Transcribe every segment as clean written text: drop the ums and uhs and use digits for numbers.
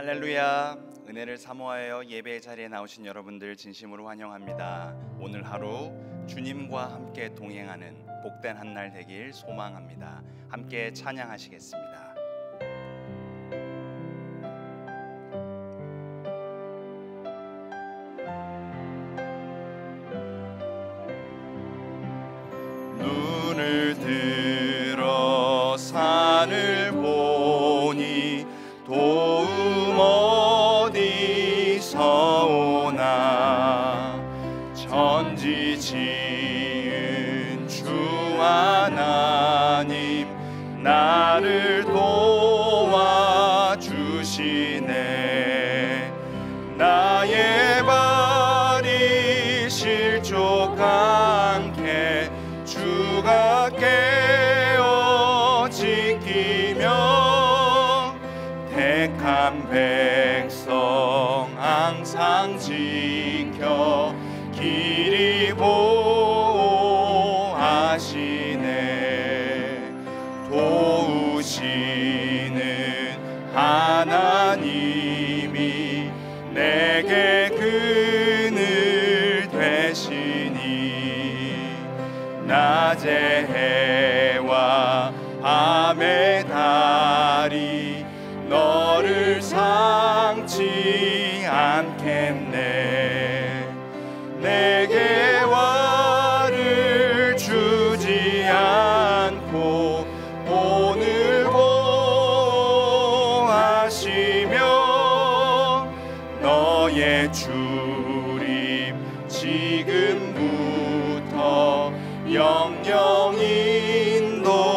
할렐루야. 은혜를 사모하여 예배의 자리에 나오신 여러분들 진심으로 환영합니다. 오늘 하루 주님과 함께 동행하는 복된 한 날 되길 소망합니다. 함께 찬양하시겠습니다. 눈을 들어 산을 보니 도움 어디서 오나. 천지 지은 주 하나님 나를 도와주시네. 나의 발이 실족 않게 주가 깨어 지키며 택한 백성 항상 지켜 길이 보호하시네. 도우시는 하나님이 내게 그늘 되시니. 낮의 해와 밤의 달이 너를 상치 않겠네. 내게 화를 주지 않고 오늘 보호하시며 너의 주림 지금부터 영영 인도하시리.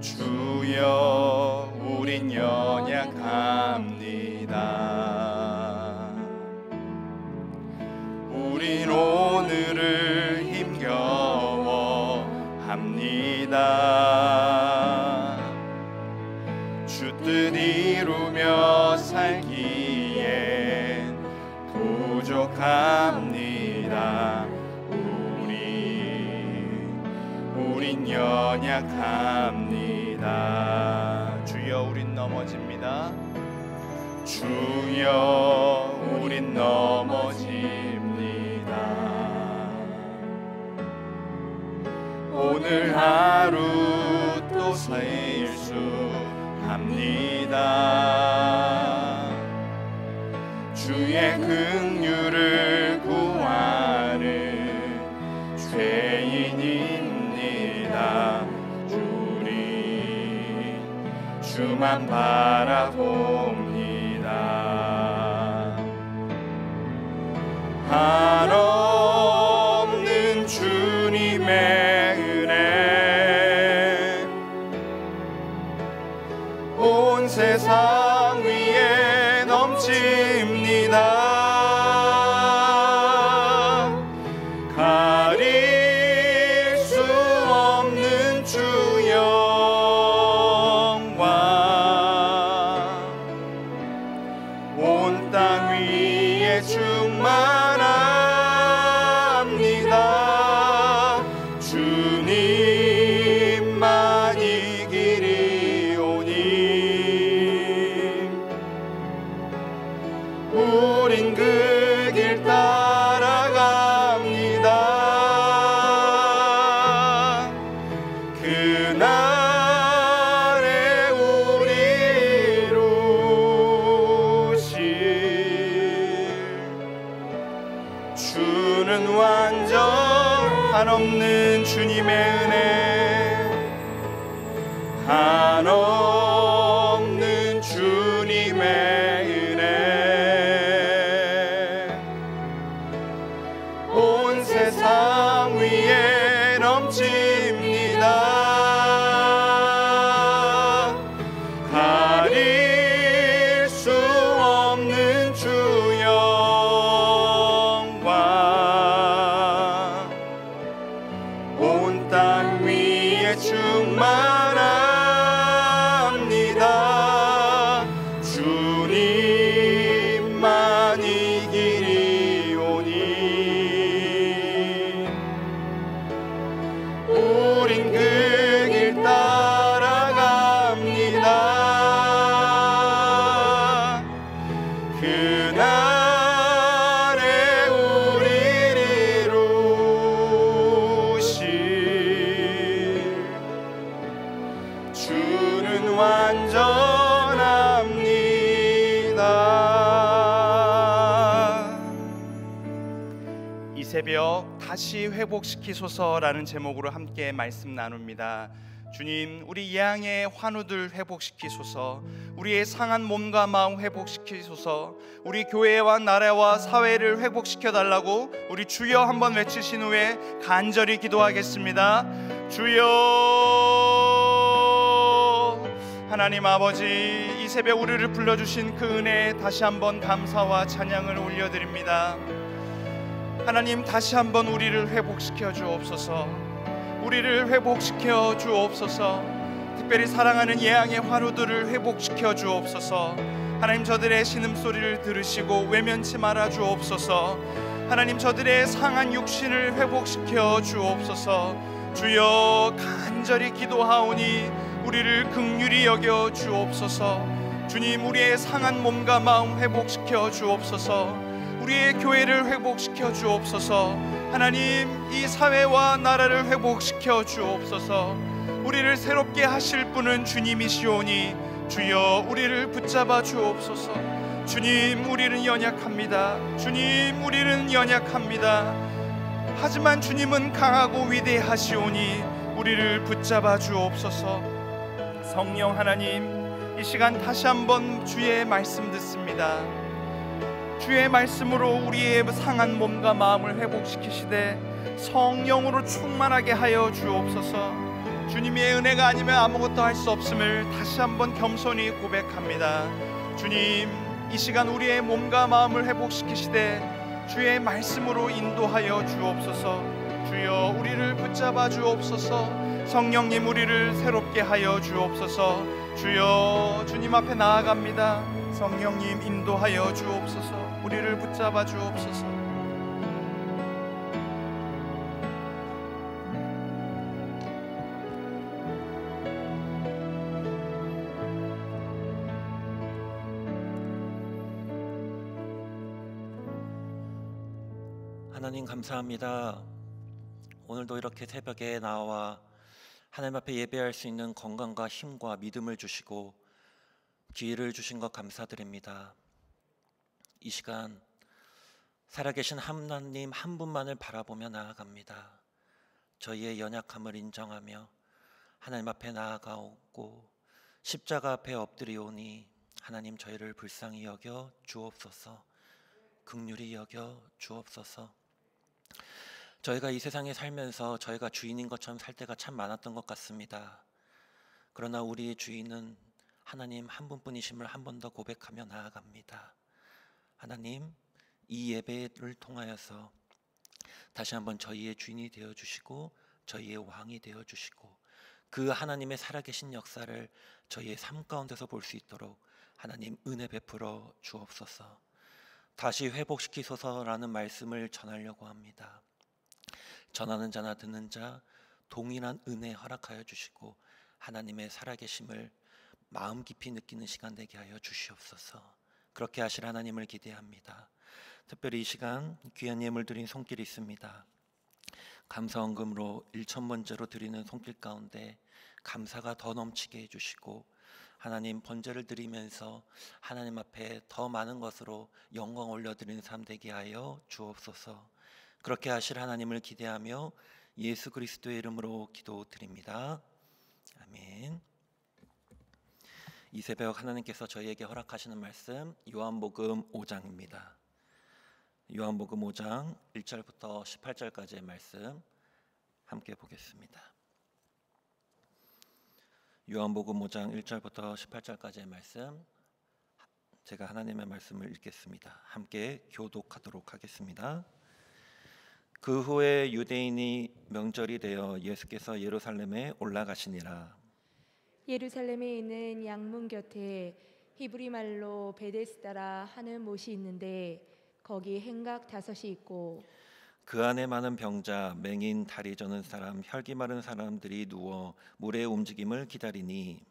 주여 우린 연약합니다. 우린 오늘을 힘겨워합니다. 주 뜻 이루며 살기엔 부족합니다. 우린 연약합니다. 주여 우린 넘어집니다. 주여 우린 넘어집니다. 오늘 하루 또 실수합니다. 주의 긍휼을 구하는 죄인입니다. 주만 바라봅니다. 한없는 주님의 은혜 온 세상 위에 넘칩니다. 가릴 수 없는 주여 충만합니다. 주님만이 길이 오니. 우린 그 길 따라갑니다. 그날에 우리 이루실 주는 완전 한없는 주님의 은혜. 한없는 주님의 은혜 온 세상 위에 넘칩니다. 가릴 수 없는 주 영광 충만합니다. 주님만 이 길이오니 우린 그 길 따라갑니다. 그날에 우리를 이루실 주는 완전합니다. 이 새벽 다시 회복시키소서라는 제목으로 함께 말씀 나눕니다. 주님, 우리 예양의 환우들 회복시키소서, 우리의 상한 몸과 마음 회복시키소서, 우리 교회와 나라와 사회를 회복시켜달라고 우리 주여 한번 외치신 후에 간절히 기도하겠습니다. 주여. 하나님 아버지, 이 새벽 우리를 불러주신 그 은혜에 다시 한번 감사와 찬양을 올려드립니다. 하나님, 다시 한번 우리를 회복시켜 주옵소서. 우리를 회복시켜 주옵소서. 특별히 사랑하는 예양의 환우들을 회복시켜 주옵소서. 하나님, 저들의 신음소리를 들으시고 외면치 말아 주옵소서. 하나님, 저들의 상한 육신을 회복시켜 주옵소서. 주여, 간절히 기도하오니 우리를 긍휼히 여겨 주옵소서. 주님, 우리의 상한 몸과 마음 회복시켜 주옵소서. 우리의 교회를 회복시켜 주옵소서. 하나님, 이 사회와 나라를 회복시켜 주옵소서. 우리를 새롭게 하실 분은 주님이시오니 주여, 우리를 붙잡아 주옵소서. 주님, 우리는 연약합니다. 주님, 우리는 연약합니다. 하지만 주님은 강하고 위대하시오니 우리를 붙잡아 주옵소서. 성령 하나님, 이 시간 다시 한번 주의 말씀 듣습니다. 주의 말씀으로 우리의 상한 몸과 마음을 회복시키시되 성령으로 충만하게 하여 주옵소서. 주님의 은혜가 아니면 아무것도 할 수 없음을 다시 한번 겸손히 고백합니다. 주님, 이 시간 우리의 몸과 마음을 회복시키시되 주의 말씀으로 인도하여 주옵소서. 주여, 우리를 붙잡아 주옵소서. 성령님, 우리를 새롭게 하여 주옵소서. 주여, 주님 앞에 나아갑니다. 성령님, 인도하여 주옵소서. 우리를 붙잡아 주옵소서. 하나님 감사합니다. 오늘도 이렇게 새벽에 나와 하나님 앞에 예배할 수 있는 건강과 힘과 믿음을 주시고 기회를 주신 것 감사드립니다. 이 시간 살아계신 하나님 한 분만을 바라보며 나아갑니다. 저희의 연약함을 인정하며 하나님 앞에 나아가오고 십자가 앞에 엎드리오니 하나님, 저희를 불쌍히 여겨 주옵소서. 긍휼히 여겨 주옵소서. 저희가 이 세상에 살면서 저희가 주인인 것처럼 살 때가 참 많았던 것 같습니다. 그러나 우리의 주인은 하나님 한 분뿐이심을 한 번 더 고백하며 나아갑니다. 하나님, 이 예배를 통하여서 다시 한번 저희의 주인이 되어주시고 저희의 왕이 되어주시고 그 하나님의 살아계신 역사를 저희의 삶 가운데서 볼 수 있도록 하나님 은혜 베풀어 주옵소서. 다시 회복시키소서라는 말씀을 전하려고 합니다. 전하는 자나 듣는 자 동일한 은혜 허락하여 주시고 하나님의 살아계심을 마음 깊이 느끼는 시간 되게 하여 주시옵소서. 그렇게 하실 하나님을 기대합니다. 특별히 이 시간 귀한 예물 드린 손길이 있습니다. 감사헌금으로 1,000번째로 드리는 손길 가운데 감사가 더 넘치게 해주시고 하나님 번제를 드리면서 하나님 앞에 더 많은 것으로 영광 올려드리는 삶 되게 하여 주옵소서. 그렇게 하실 하나님을 기대하며 예수 그리스도의 이름으로 기도드립니다. 아멘. 이 새벽 하나님께서 저희에게 허락하시는 말씀 요한복음 5장입니다. 요한복음 5장 1절부터 18절까지의 말씀 함께 보겠습니다. 요한복음 5장 1절부터 18절까지의 말씀, 제가 하나님의 말씀을 읽겠습니다. 함께 교독하도록 하겠습니다. 그 후에 유대인이 명절이 되어 예수께서 예루살렘에 올라가시니라. 예루살렘에 있는 양문 곁에 히브리 말로 베데스다라 하는 못이 있는데 거기 행각 5이 있고 그 안에 많은 병자, 맹인, 다리 저는 사람, 혈기 마른 사람들이 누워 물의 움직임을 기다리니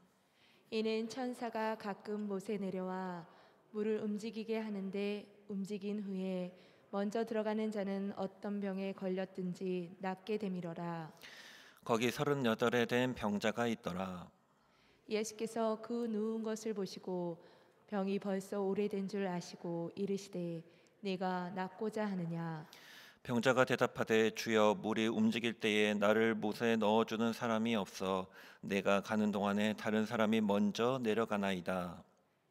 이는 천사가 가끔 못에 내려와 물을 움직이게 하는데 움직인 후에 먼저 들어가는 자는 어떤 병에 걸렸든지 낫게 되밀어라. 거기 38에 된 병자가 있더라. 예수께서 그 누운 것을 보시고 병이 벌써 오래된 줄 아시고 이르시되 네가 낫고자 하느냐. 병자가 대답하되 주여 물이 움직일 때에 나를 못에 넣어주는 사람이 없어 내가 가는 동안에 다른 사람이 먼저 내려가나이다.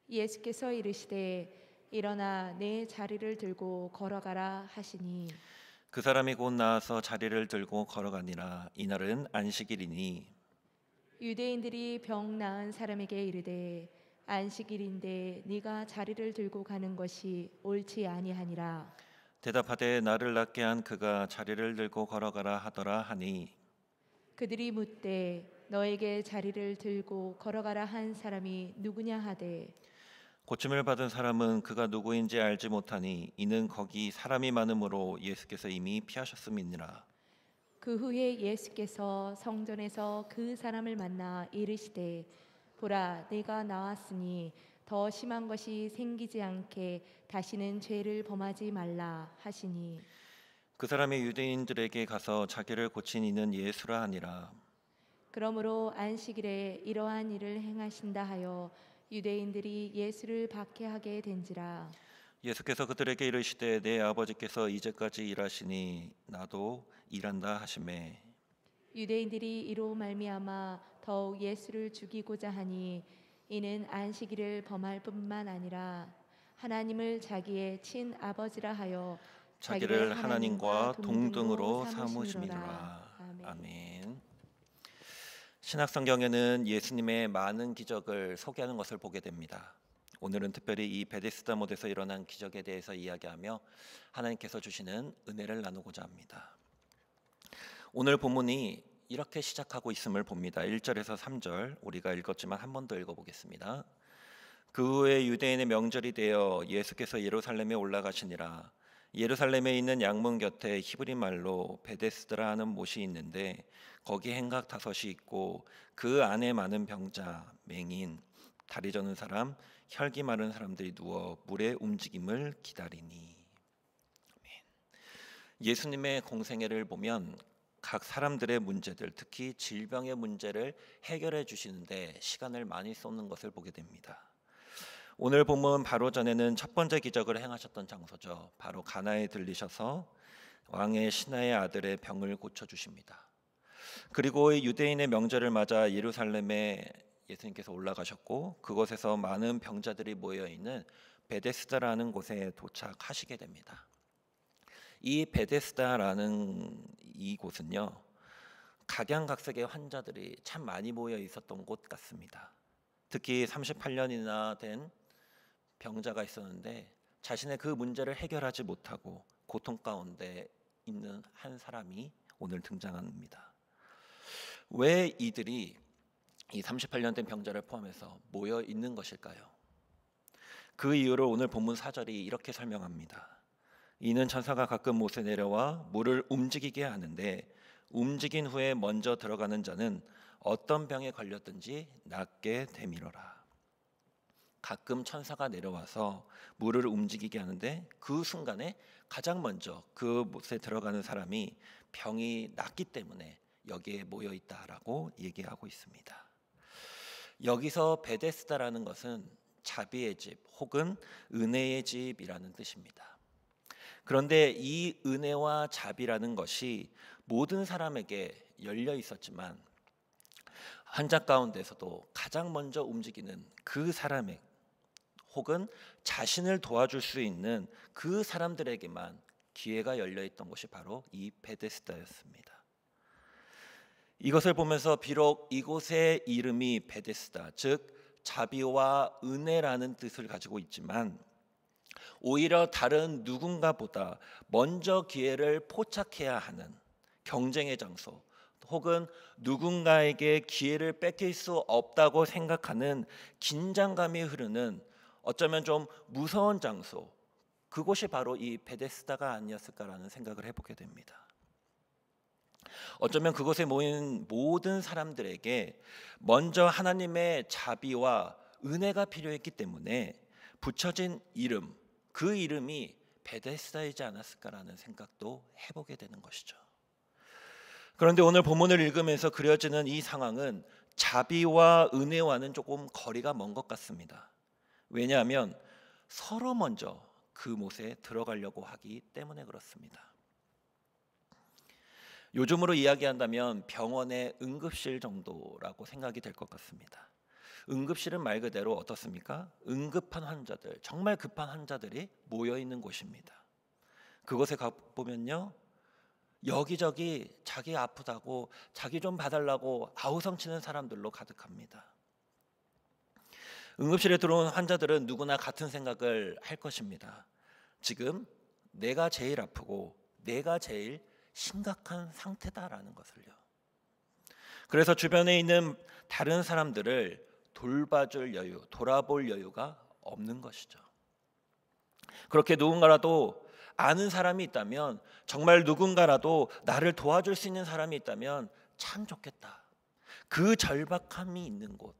예수께서 이르시되 일어나 내 자리를 들고 걸어가라 하시니 그 사람이 곧 나와서 자리를 들고 걸어가니라. 이날은 안식일이니 유대인들이 병 나은 사람에게 이르되 안식일인데 네가 자리를 들고 가는 것이 옳지 아니하니라. 대답하되 나를 낫게 한 그가 자리를 들고 걸어가라 하더라 하니 그들이 묻되 너에게 자리를 들고 걸어가라 한 사람이 누구냐 하되 고침을 받은 사람은 그가 누구인지 알지 못하니 이는 거기 사람이 많음으로 예수께서 이미 피하셨음이니라. 그 후에 예수께서 성전에서 그 사람을 만나 이르시되 보라 내가 나왔으니 더 심한 것이 생기지 않게 다시는 죄를 범하지 말라 하시니 그 사람이 유대인들에게 가서 자기를 고친 이는 예수라 하니라. 그러므로 안식일에 이러한 일을 행하신다 하여 유대인들이 예수를 박해하게 된지라. 예수께서 그들에게 이르시되 내 아버지께서 이제까지 일하시니 나도 일한다 하시매 유대인들이 이로 말미암아 더욱 예수를 죽이고자 하니 이는 안식일을 범할 뿐만 아니라 하나님을 자기의 친아버지라 하여 자기를 하나님과 동등으로 삼으심이로라. 삼으심이니라. 아멘. 아멘. 신약성경에는 예수님의 많은 기적을 소개하는 것을 보게 됩니다. 오늘은 특별히 이 베데스다 못에서 일어난 기적에 대해서 이야기하며 하나님께서 주시는 은혜를 나누고자 합니다. 오늘 본문이 이렇게 시작하고 있음을 봅니다. 1절에서 3절 우리가 읽었지만 한 번 더 읽어보겠습니다. 그 후에 유대인의 명절이 되어 예수께서 예루살렘에 올라가시니라. 예루살렘에 있는 양문 곁에 히브리 말로 베데스다라 하는 못이 있는데 거기 행각 5이 있고 그 안에 많은 병자, 맹인, 다리 저는 사람, 혈기 마른 사람들이 누워 물의 움직임을 기다리니. 예수님의 공생애를 보면 각 사람들의 문제들, 특히 질병의 문제를 해결해 주시는데 시간을 많이 쏟는 것을 보게 됩니다. 오늘 본문 바로 전에는 첫 번째 기적을 행하셨던 장소죠. 바로 가나에 들리셔서 왕의 신하의 아들의 병을 고쳐 주십니다. 그리고 유대인의 명절을 맞아 예루살렘에 예수님께서 올라가셨고 그곳에서 많은 병자들이 모여 있는 베데스다라는 곳에 도착하시게 됩니다. 이 베데스다라는 이 곳은요, 각양각색의 환자들이 참 많이 모여 있었던 곳 같습니다. 특히 38년이나 된 병자가 있었는데 자신의 그 문제를 해결하지 못하고 고통 가운데 있는 한 사람이 오늘 등장합니다. 왜 이들이 이 38년 된 병자를 포함해서 모여 있는 것일까요? 그 이유를 오늘 본문 4절이 이렇게 설명합니다. 이는 천사가 가끔 못에 내려와 물을 움직이게 하는데 움직인 후에 먼저 들어가는 자는 어떤 병에 걸렸든지 낫게 되밀어라. 가끔 천사가 내려와서 물을 움직이게 하는데 그 순간에 가장 먼저 그 못에 들어가는 사람이 병이 낫기 때문에 여기에 모여 있다라고 얘기하고 있습니다. 여기서 베데스다라는 것은 자비의 집 혹은 은혜의 집이라는 뜻입니다. 그런데 이 은혜와 자비라는 것이 모든 사람에게 열려 있었지만 환자 가운데서도 가장 먼저 움직이는 그 사람의 혹은 자신을 도와줄 수 있는 그 사람들에게만 기회가 열려 있던 곳이 바로 이 베데스다였습니다. 이것을 보면서 비록 이곳의 이름이 베데스다, 즉 자비와 은혜라는 뜻을 가지고 있지만 오히려 다른 누군가보다 먼저 기회를 포착해야 하는 경쟁의 장소, 혹은 누군가에게 기회를 뺏길 수 없다고 생각하는 긴장감이 흐르는 어쩌면 좀 무서운 장소, 그곳이 바로 이 베데스다가 아니었을까라는 생각을 해보게 됩니다. 어쩌면 그곳에 모인 모든 사람들에게 먼저 하나님의 자비와 은혜가 필요했기 때문에 붙여진 이름, 그 이름이 베데스다이지 않았을까라는 생각도 해보게 되는 것이죠. 그런데 오늘 본문을 읽으면서 그려지는 이 상황은 자비와 은혜와는 조금 거리가 먼 것 같습니다. 왜냐하면 서로 먼저 그 못에 들어가려고 하기 때문에 그렇습니다. 요즘으로 이야기한다면 병원의 응급실 정도라고 생각이 될 것 같습니다. 응급실은 말 그대로 어떻습니까? 응급한 환자들, 정말 급한 환자들이 모여 있는 곳입니다. 그곳에 가보면요, 여기저기 자기 아프다고, 자기 좀 봐달라고 아우성치는 사람들로 가득합니다. 응급실에 들어온 환자들은 누구나 같은 생각을 할 것입니다. 지금 내가 제일 아프고 내가 제일 심각한 상태다라는 것을요. 그래서 주변에 있는 다른 사람들을 돌봐줄 여유, 돌아볼 여유가 없는 것이죠. 그렇게 누군가라도 아는 사람이 있다면, 정말 누군가라도 나를 도와줄 수 있는 사람이 있다면 참 좋겠다. 그 절박함이 있는 곳,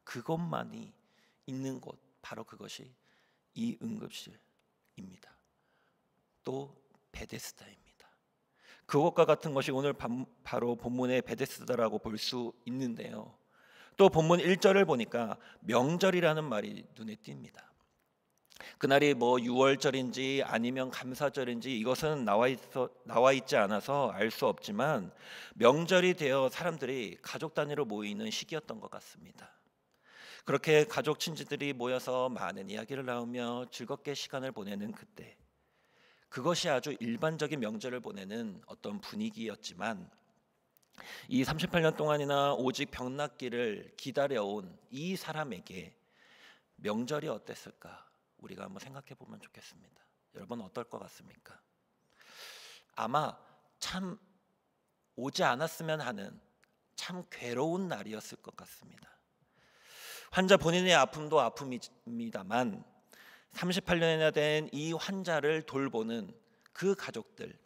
그것만이 있는 곳, 바로 그것이 이 응급실입니다. 또 베데스다입니다. 그것과 같은 것이 오늘 바로 본문의 베데스다라고 볼 수 있는데요. 또 본문 1절을 보니까 명절이라는 말이 눈에 띕니다. 그날이 뭐 6월절인지 아니면 감사절인지 이것은 나와 있지 않아서 알 수 없지만, 명절이 되어 사람들이 가족 단위로 모이는 시기였던 것 같습니다. 그렇게 가족 친지들이 모여서 많은 이야기를 나누며 즐겁게 시간을 보내는 그때, 그것이 아주 일반적인 명절을 보내는 어떤 분위기였지만, 이 38년 동안이나 오직 병낫기를 기다려온 이 사람에게 명절이 어땠을까? 우리가 한번 생각해 보면 좋겠습니다. 여러분 어떨 것 같습니까? 아마 참 오지 않았으면 하는 참 괴로운 날이었을 것 같습니다. 환자 본인의 아픔도 아픔입니다만 38년이나 된 이 환자를 돌보는 그 가족들,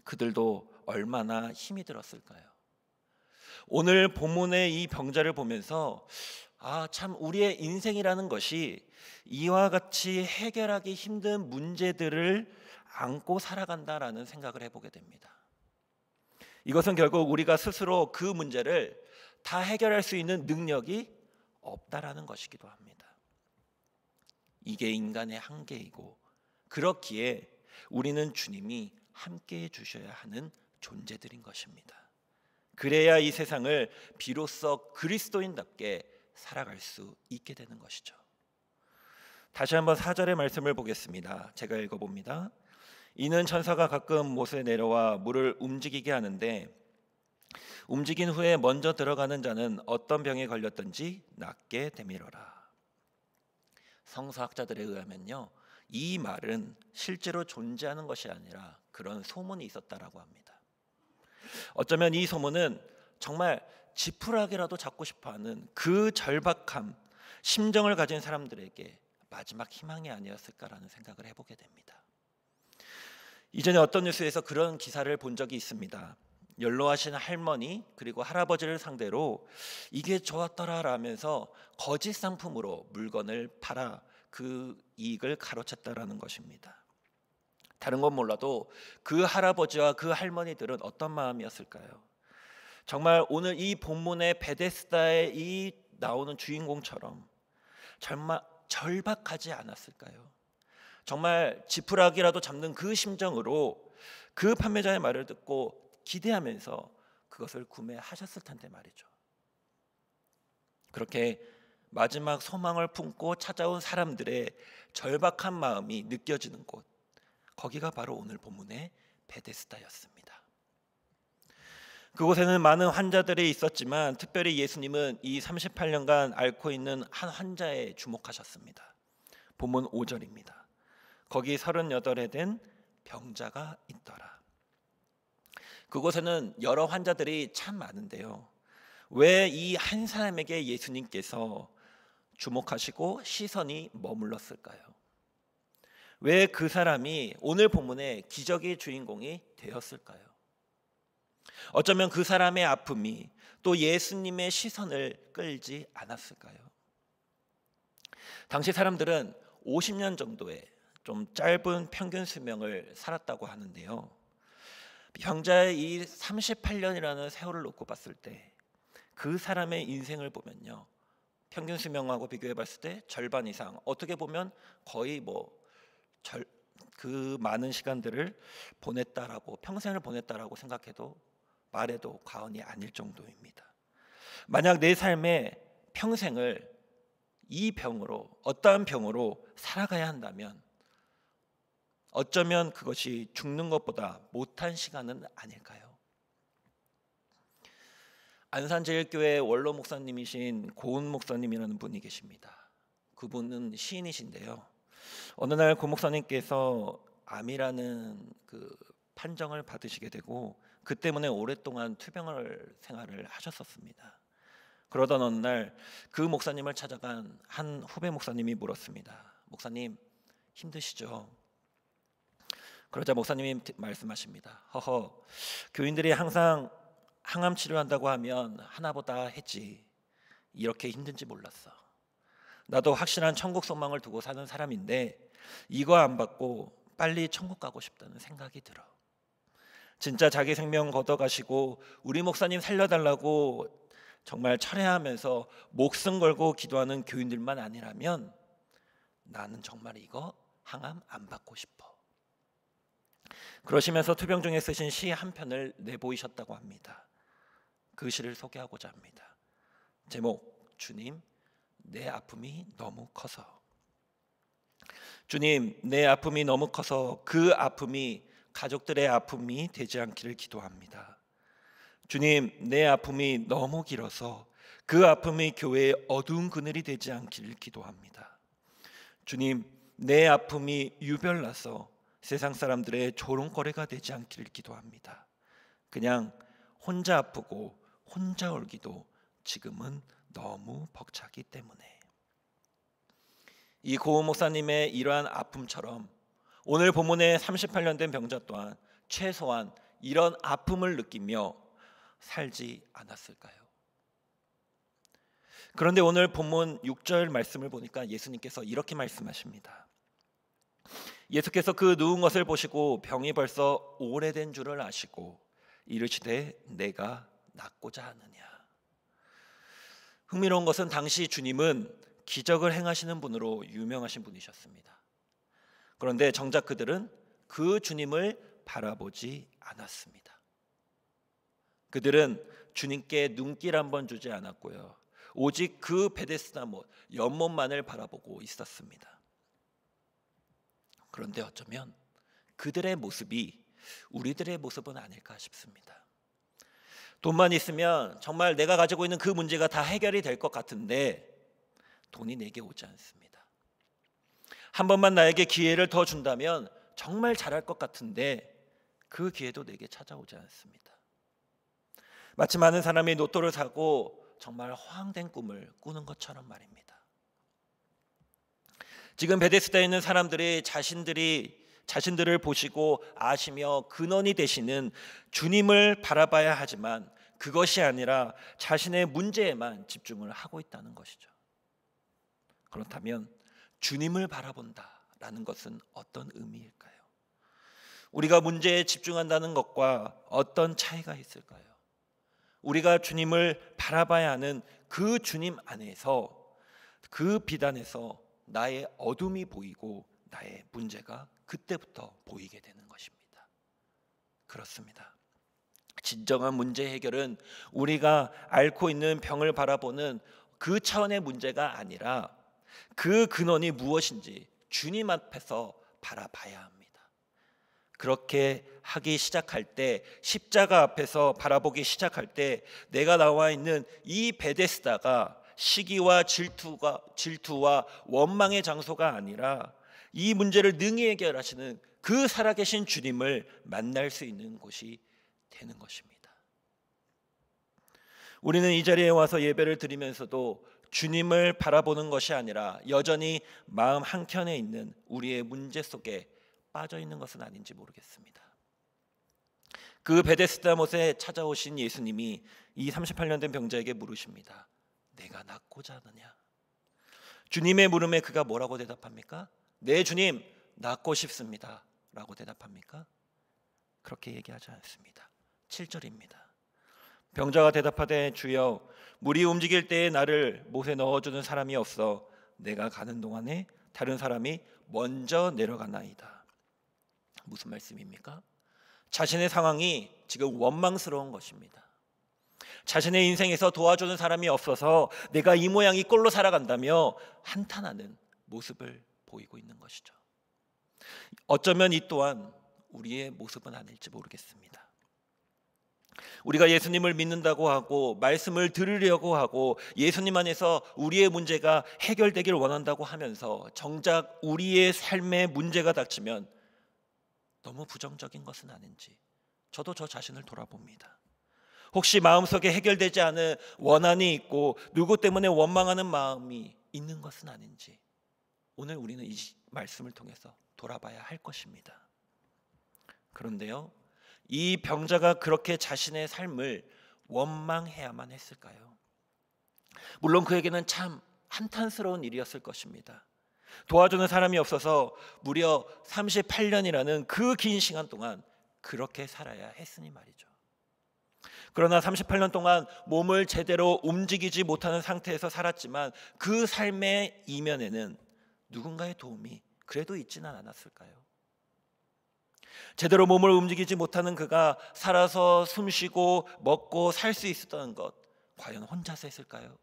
그들도 얼마나 힘이 들었을까요? 오늘 본문의 이 병자를 보면서 참 우리의 인생이라는 것이 이와 같이 해결하기 힘든 문제들을 안고 살아간다라는 생각을 해보게 됩니다. 이것은 결국 우리가 스스로 그 문제를 다 해결할 수 있는 능력이 없다라는 것이기도 합니다. 이게 인간의 한계이고, 그렇기에 우리는 주님이 함께해 주셔야 하는 존재들인 것입니다. 그래야 이 세상을 비로소 그리스도인답게 살아갈 수 있게 되는 것이죠. 다시 한번 4절의 말씀을 보겠습니다. 제가 읽어봅니다. 이는 천사가 가끔 못에 내려와 물을 움직이게 하는데, 움직인 후에 먼저 들어가는 자는 어떤 병에 걸렸든지 낫게 되밀어라. 성서학자들에 의하면요, 이 말은 실제로 존재하는 것이 아니라 그런 소문이 있었다라고 합니다. 어쩌면 이 소문은 정말 지푸라기라도 잡고 싶어하는 그 절박함, 심정을 가진 사람들에게 마지막 희망이 아니었을까라는 생각을 해보게 됩니다. 이전에 어떤 뉴스에서 그런 기사를 본 적이 있습니다. 연로하신 할머니 그리고 할아버지를 상대로 이게 좋았더라라면서 거짓 상품으로 물건을 팔아 그 이익을 가로챘다라는 것입니다. 다른 건 몰라도 그 할아버지와 그 할머니들은 어떤 마음이었을까요? 정말 오늘 이 본문의 베데스다에 이 나오는 주인공처럼 정말 절박하지 않았을까요? 정말 지푸라기라도 잡는 그 심정으로 그 판매자의 말을 듣고 기대하면서 그것을 구매하셨을 텐데 말이죠. 그렇게 마지막 소망을 품고 찾아온 사람들의 절박한 마음이 느껴지는 곳, 거기가 바로 오늘 본문의 베데스다였습니다. 그곳에는 많은 환자들이 있었지만 특별히 예수님은 이 38년간 앓고 있는 한 환자에 주목하셨습니다. 본문 5절입니다. 거기 38에 된 병자가 있더라. 그곳에는 여러 환자들이 참 많은데요. 왜 이 한 사람에게 예수님께서 주목하시고 시선이 머물렀을까요? 왜 그 사람이 오늘 본문의 기적의 주인공이 되었을까요? 어쩌면 그 사람의 아픔이 또 예수님의 시선을 끌지 않았을까요? 당시 사람들은 50년 정도의 좀 짧은 평균 수명을 살았다고 하는데요. 병자의 이 38년이라는 세월을 놓고 봤을 때 그 사람의 인생을 보면요, 평균 수명하고 비교해 봤을 때 절반 이상, 어떻게 보면 거의 그 많은 시간들을 보냈다라고, 평생을 보냈다라고 생각해도 말해도 과언이 아닐 정도입니다. 만약 내 삶의 평생을 이 병으로, 어떠한 병으로 살아가야 한다면 어쩌면 그것이 죽는 것보다 못한 시간은 아닐까요? 안산제일교회 원로 목사님이신 고은 목사님이라는 분이 계십니다. 그분은 시인이신데요. 어느 날 고 목사님께서 암이라는 그 판정을 받으시게 되고 그 때문에 오랫동안 투병을 생활을 하셨었습니다. 그러던 어느 날 그 목사님을 찾아간 한 후배 목사님이 물었습니다. 목사님, 힘드시죠? 그러자 목사님이 말씀하십니다. 허허, 교인들이 항상 항암 치료한다고 하면 하나보다 했지, 이렇게 힘든지 몰랐어. 나도 확실한 천국 소망을 두고 사는 사람인데 이거 안 받고 빨리 천국 가고 싶다는 생각이 들어. 진짜 자기 생명 걷어가시고 우리 목사님 살려달라고 정말 철회하면서 목숨 걸고 기도하는 교인들만 아니라면 나는 정말 이거 항암 안 받고 싶어. 그러시면서 투병 중에 쓰신 시 한 편을 내보이셨다고 합니다. 그 시를 소개하고자 합니다. 제목, 주님, 내 아픔이 너무 커서. 주님, 내 아픔이 너무 커서 그 아픔이 가족들의 아픔이 되지 않기를 기도합니다. 주님, 내 아픔이 너무 길어서 그 아픔이 교회의 어두운 그늘이 되지 않기를 기도합니다. 주님, 내 아픔이 유별나서 세상 사람들의 조롱거리가 되지 않기를 기도합니다. 그냥 혼자 아프고 혼자 울기도 지금은 너무 벅차기 때문에. 이 고은 목사님의 이러한 아픔처럼 오늘 본문의 38년 된 병자 또한 최소한 이런 아픔을 느끼며 살지 않았을까요? 그런데 오늘 본문 6절 말씀을 보니까 예수님께서 이렇게 말씀하십니다. 예수께서 그 누운 것을 보시고 병이 벌써 오래된 줄을 아시고 이르시되 내가 낫고자 하느냐. 흥미로운 것은 당시 주님은 기적을 행하시는 분으로 유명하신 분이셨습니다. 그런데 정작 그들은 그 주님을 바라보지 않았습니다. 그들은 주님께 눈길 한번 주지 않았고요, 오직 그 베데스다 연못만을 바라보고 있었습니다. 그런데 어쩌면 그들의 모습이 우리들의 모습은 아닐까 싶습니다. 돈만 있으면 정말 내가 가지고 있는 그 문제가 다 해결이 될 것 같은데 돈이 내게 오지 않습니다. 한 번만 나에게 기회를 더 준다면 정말 잘할 것 같은데 그 기회도 내게 찾아오지 않습니다. 마치 많은 사람이 로또를 사고 정말 허황된 꿈을 꾸는 것처럼 말입니다. 지금 베데스다에 있는 사람들이 자신들을 보시고 아시며 근원이 되시는 주님을 바라봐야 하지만 그것이 아니라 자신의 문제에만 집중을 하고 있다는 것이죠. 그렇다면 주님을 바라본다라는 것은 어떤 의미일까요? 우리가 문제에 집중한다는 것과 어떤 차이가 있을까요? 우리가 주님을 바라봐야 하는 그 주님 안에서, 그 빛 안에서 나의 어둠이 보이고 나의 문제가 그때부터 보이게 되는 것입니다. 그렇습니다. 진정한 문제 해결은 우리가 앓고 있는 병을 바라보는 그 차원의 문제가 아니라 그 근원이 무엇인지 주님 앞에서 바라봐야 합니다. 그렇게 하기 시작할 때, 십자가 앞에서 바라보기 시작할 때 내가 나와 있는 이 베데스다가 시기와 질투와 원망의 장소가 아니라 이 문제를 능히 해결하시는 그 살아계신 주님을 만날 수 있는 곳이 되는 것입니다. 우리는 이 자리에 와서 예배를 드리면서도 주님을 바라보는 것이 아니라 여전히 마음 한켠에 있는 우리의 문제 속에 빠져 있는 것은 아닌지 모르겠습니다. 그 베데스다 못에 찾아오신 예수님이 이 38년 된 병자에게 물으십니다. 내가 낫고자 하느냐? 주님의 물음에 그가 뭐라고 대답합니까? 네 주님, 낫고 싶습니다 라고 대답합니까? 그렇게 얘기하지 않습니다. 7절입니다. 병자가 대답하되 주여, 물이 움직일 때에 나를 못에 넣어주는 사람이 없어 내가 가는 동안에 다른 사람이 먼저 내려가나이다. 무슨 말씀입니까? 자신의 상황이 지금 원망스러운 것입니다. 자신의 인생에서 도와주는 사람이 없어서 내가 이 모양 이 꼴로 살아간다며 한탄하는 모습을 보이고 있는 것이죠. 어쩌면 이 또한 우리의 모습은 아닐지 모르겠습니다. 우리가 예수님을 믿는다고 하고 말씀을 들으려고 하고 예수님 안에서 우리의 문제가 해결되길 원한다고 하면서 정작 우리의 삶에 문제가 닥치면 너무 부정적인 것은 아닌지 저도 저 자신을 돌아봅니다. 혹시 마음속에 해결되지 않은 원한이 있고 누구 때문에 원망하는 마음이 있는 것은 아닌지 오늘 우리는 이 말씀을 통해서 돌아봐야 할 것입니다. 그런데요, 이 병자가 그렇게 자신의 삶을 원망해야만 했을까요? 물론 그에게는 참 한탄스러운 일이었을 것입니다. 도와주는 사람이 없어서 무려 38년이라는 그 긴 시간 동안 그렇게 살아야 했으니 말이죠. 그러나 38년 동안 몸을 제대로 움직이지 못하는 상태에서 살았지만 그 삶의 이면에는 누군가의 도움이 그래도 있지는 않았을까요? 제대로 몸을 움직이지 못하는 그가 살아서 숨쉬고 먹고 살 수 있었던 것 과연 혼자서 했을까요?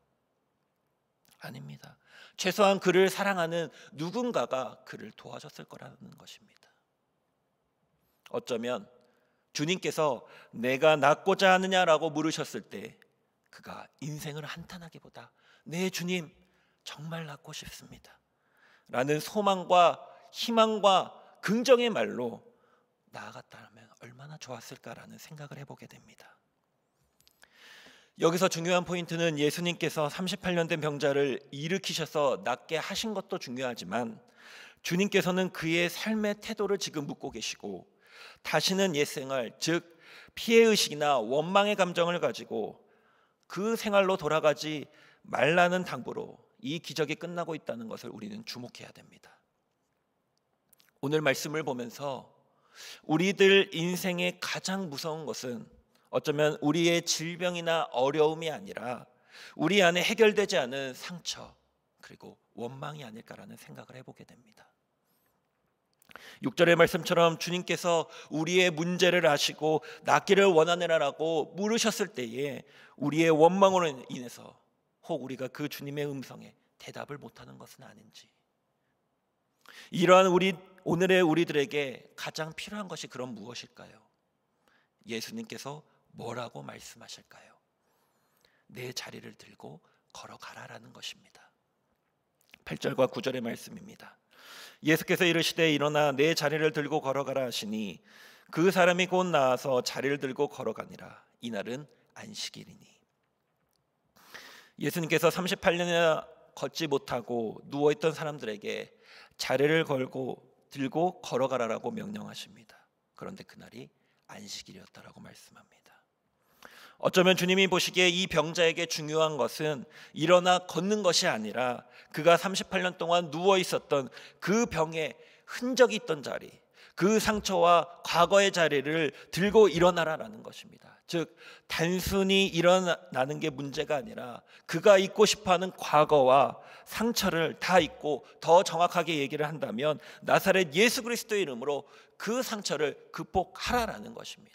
아닙니다. 최소한 그를 사랑하는 누군가가 그를 도와줬을 거라는 것입니다. 어쩌면 주님께서 내가 낫고자 하느냐라고 물으셨을 때 그가 인생을 한탄하기보다 네 주님 정말 낫고 싶습니다 라는 소망과 희망과 긍정의 말로 나아갔다면 얼마나 좋았을까라는 생각을 해보게 됩니다. 여기서 중요한 포인트는 예수님께서 38년 된 병자를 일으키셔서 낫게 하신 것도 중요하지만 주님께서는 그의 삶의 태도를 지금 묻고 계시고 다시는 옛생활, 즉 피해의식이나 원망의 감정을 가지고 그 생활로 돌아가지 말라는 당부로 이 기적이 끝나고 있다는 것을 우리는 주목해야 됩니다. 오늘 말씀을 보면서 우리들 인생의 가장 무서운 것은 어쩌면 우리의 질병이나 어려움이 아니라 우리 안에 해결되지 않은 상처 그리고 원망이 아닐까라는 생각을 해보게 됩니다. 6절의 말씀처럼 주님께서 우리의 문제를 아시고 낫기를 원하느라고 물으셨을 때에 우리의 원망으로 인해서 혹 우리가 그 주님의 음성에 대답을 못하는 것은 아닌지, 이러한 오늘의 우리들에게 가장 필요한 것이 그럼 무엇일까요? 예수님께서 뭐라고 말씀하실까요? 내 자리를 들고 걸어가라라는 것입니다. 8절과 9절의 말씀입니다. 예수께서 이르시되 일어나 내 자리를 들고 걸어가라 하시니 그 사람이 곧 나와서 자리를 들고 걸어가니라. 이날은 안식일이니. 예수님께서 38년이나 걷지 못하고 누워있던 사람들에게 자리를 들고 걸어가라라고 명령하십니다. 그런데 그날이 안식일이었다라고 말씀합니다. 어쩌면 주님이 보시기에 이 병자에게 중요한 것은 일어나 걷는 것이 아니라 그가 38년 동안 누워 있었던 그 병에 흔적이 있던 자리, 그 상처와 과거의 자리를 들고 일어나라라는 것입니다. 즉 단순히 일어나는 게 문제가 아니라 그가 잊고 싶어하는 과거와 상처를 다 잊고 더 정확하게 얘기를 한다면 나사렛 예수 그리스도의 이름으로 그 상처를 극복하라라는 것입니다.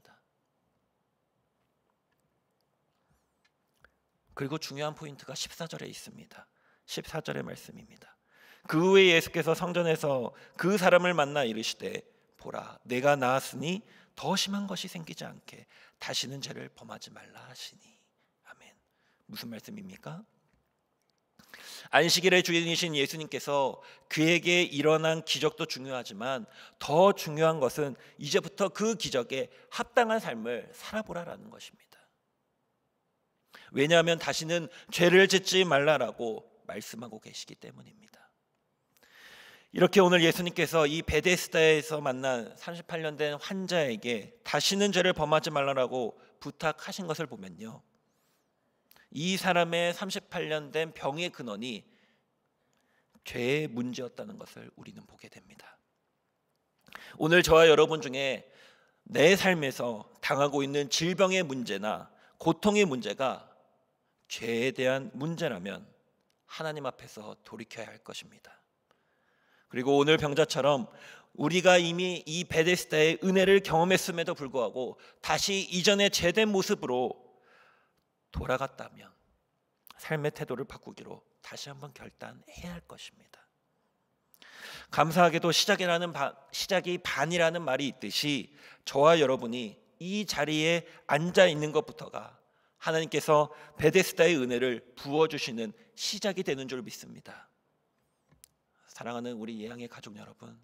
그리고 중요한 포인트가 14절에 있습니다. 14절의 말씀입니다. 그 후에 예수께서 성전에서 그 사람을 만나 이르시되 보라 내가 나았으니 더 심한 것이 생기지 않게 다시는 죄를 범하지 말라 하시니. 아멘. 무슨 말씀입니까? 안식일의 주인이신 예수님께서 그에게 일어난 기적도 중요하지만 더 중요한 것은 이제부터 그 기적에 합당한 삶을 살아보라라는 것입니다. 왜냐하면 다시는 죄를 짓지 말라라고 말씀하고 계시기 때문입니다. 이렇게 오늘 예수님께서 이 베데스다에서 만난 38년 된 환자에게 다시는 죄를 범하지 말라라고 부탁하신 것을 보면요, 이 사람의 38년 된 병의 근원이 죄의 문제였다는 것을 우리는 보게 됩니다. 오늘 저와 여러분 중에 내 삶에서 당하고 있는 질병의 문제나 고통의 문제가 죄에 대한 문제라면 하나님 앞에서 돌이켜야 할 것입니다. 그리고 오늘 병자처럼 우리가 이미 이 베데스다의 은혜를 경험했음에도 불구하고 다시 이전의 제된 모습으로 돌아갔다면 삶의 태도를 바꾸기로 다시 한번 결단해야 할 것입니다. 감사하게도 시작이 반이라는 말이 있듯이 저와 여러분이 이 자리에 앉아 있는 것부터가 하나님께서 베데스다의 은혜를 부어주시는 시작이 되는 줄 믿습니다. 사랑하는 우리 예양의 가족 여러분,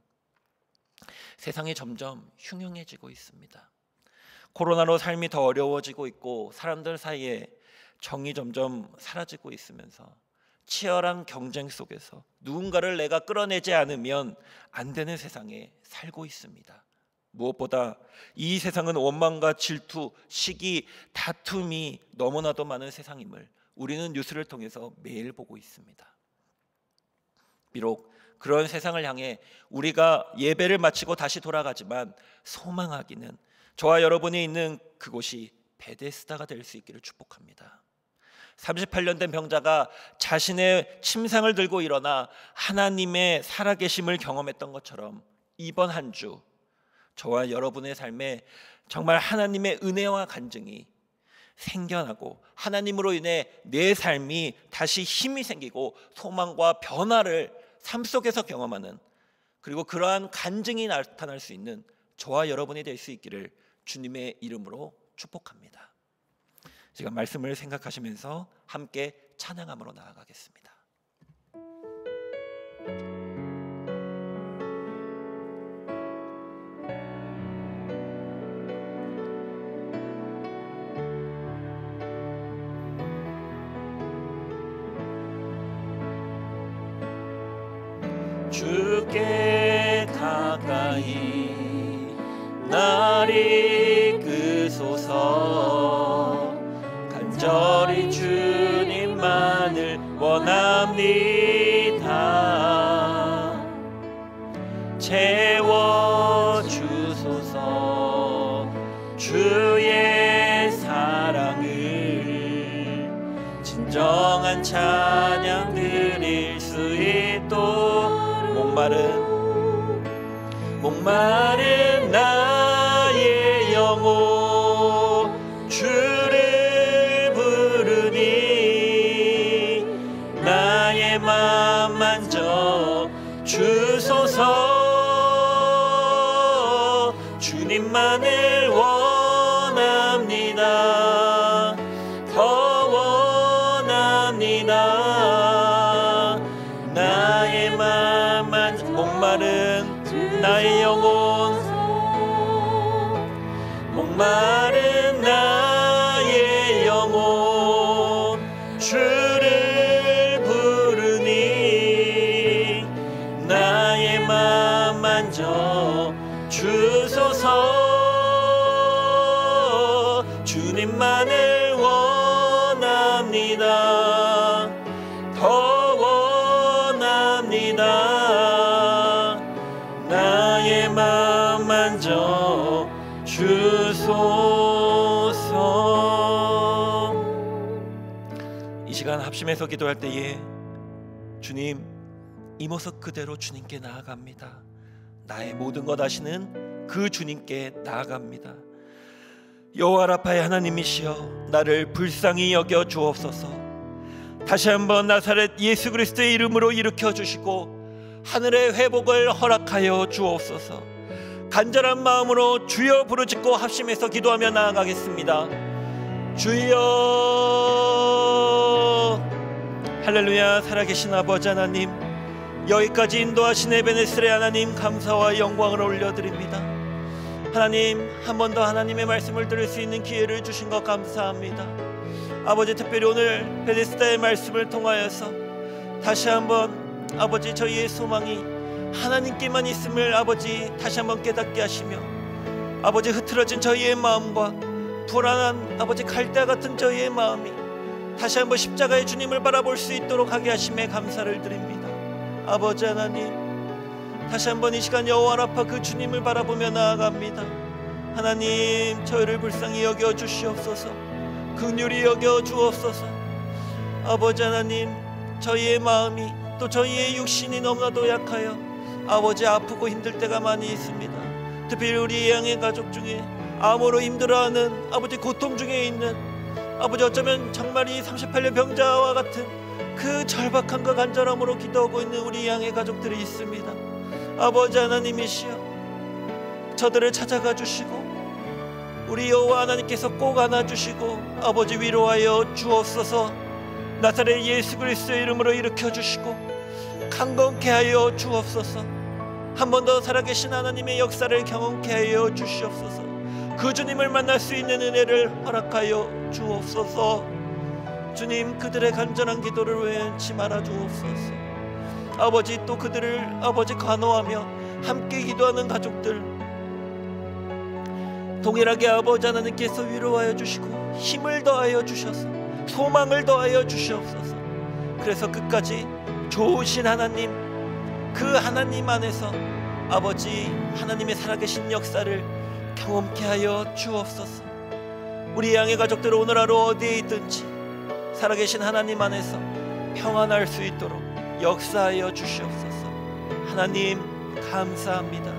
세상이 점점 흉흉해지고 있습니다. 코로나로 삶이 더 어려워지고 있고 사람들 사이에 정이 점점 사라지고 있으면서 치열한 경쟁 속에서 누군가를 내가 끌어내지 않으면 안 되는 세상에 살고 있습니다. 무엇보다 이 세상은 원망과 질투, 시기, 다툼이 너무나도 많은 세상임을 우리는 뉴스를 통해서 매일 보고 있습니다. 비록 그런 세상을 향해 우리가 예배를 마치고 다시 돌아가지만 소망하기는 저와 여러분이 있는 그곳이 베데스다가 될 수 있기를 축복합니다. 38년 된 병자가 자신의 침상을 들고 일어나 하나님의 살아계심을 경험했던 것처럼 이번 한 주 저와 여러분의 삶에 정말 하나님의 은혜와 간증이 생겨나고 하나님으로 인해 내 삶이 다시 힘이 생기고 소망과 변화를 삶 속에서 경험하는, 그리고 그러한 간증이 나타날 수 있는 저와 여러분이 될 수 있기를 주님의 이름으로 축복합니다. 제가 말씀을 생각하시면서 함께 찬양함으로 나아가겠습니다. 주께 가까이 날 이끄소서. 간절히 주님만을 원합니다. 채워주소서. 주의 사랑을 진정한 찬양 드릴 수 있도록 목마른 나의 영혼 주를 부르니 나의 맘 만져 주소서. 주님만을 원합니다. 더 원합니다. 나의 맘 만져 목마른 나의 영혼, 목마른 나의 영혼 주를 부르니 나의 맘 만져 주소서. 주님만을 원합니다. 더 원합니다. 나의 맘 만져 주소서. 이 시간 합심해서 기도할 때에 주님, 이 모습 그대로 주님께 나아갑니다. 나의 모든 것 아시는 그 주님께 나아갑니다. 여호와 라파의 하나님이시여, 나를 불쌍히 여겨 주옵소서. 다시 한번 나사렛 예수 그리스도의 이름으로 일으켜 주시고 하늘의 회복을 허락하여 주옵소서. 간절한 마음으로 주여 부르짖고 합심해서 기도하며 나아가겠습니다. 주여 할렐루야. 살아계신 아버지 하나님, 여기까지 인도하신 에베네셀의 하나님 감사와 영광을 올려드립니다. 하나님, 한 번 더 하나님의 말씀을 들을 수 있는 기회를 주신 것 감사합니다. 아버지, 특별히 오늘 베데스다의 말씀을 통하여서 다시 한번 아버지 저희의 소망이 하나님께만 있음을 아버지 다시 한번 깨닫게 하시며, 아버지 흐트러진 저희의 마음과 불안한 아버지 갈대 같은 저희의 마음이 다시 한번 십자가의 주님을 바라볼 수 있도록 하게 하심에 감사를 드립니다. 아버지 하나님, 다시 한번 이 시간 여호와 라파 그 주님을 바라보며 나아갑니다. 하나님, 저희를 불쌍히 여겨 주시옵소서. 긍휼히 여겨 주옵소서. 아버지 하나님, 저희의 마음이 또 저희의 육신이 너무나도 약하여 아버지 아프고 힘들 때가 많이 있습니다. 특별히 우리 예양의 가족 중에 암으로 힘들어하는 아버지 고통 중에 있는 아버지, 어쩌면 정말 이 38년 병자와 같은 그 절박함과 간절함으로 기도하고 있는 우리 양의 가족들이 있습니다. 아버지 하나님이시여, 저들을 찾아가 주시고 우리 여호와 하나님께서 꼭 안아주시고 아버지 위로하여 주옵소서. 나사렛 예수 그리스도의 이름으로 일으켜 주시고 강건케 하여 주옵소서. 한 번 더 살아계신 하나님의 역사를 경험케 하여 주시옵소서. 그 주님을 만날 수 있는 은혜를 허락하여 주옵소서. 주님, 그들의 간절한 기도를 외면치 말아 주옵소서. 아버지, 또 그들을 아버지 간호하며 함께 기도하는 가족들 동일하게 아버지 하나님께서 위로하여 주시고 힘을 더하여 주셔서 소망을 더하여 주시옵소서. 그래서 끝까지 좋으신 하나님, 그 하나님 안에서 아버지 하나님의 살아계신 역사를 경험케 하여 주옵소서. 우리 양의 가족들 오늘 하루 어디에 있든지 살아계신 하나님 안에서 평안할 수 있도록 역사하여 주시옵소서. 하나님 감사합니다.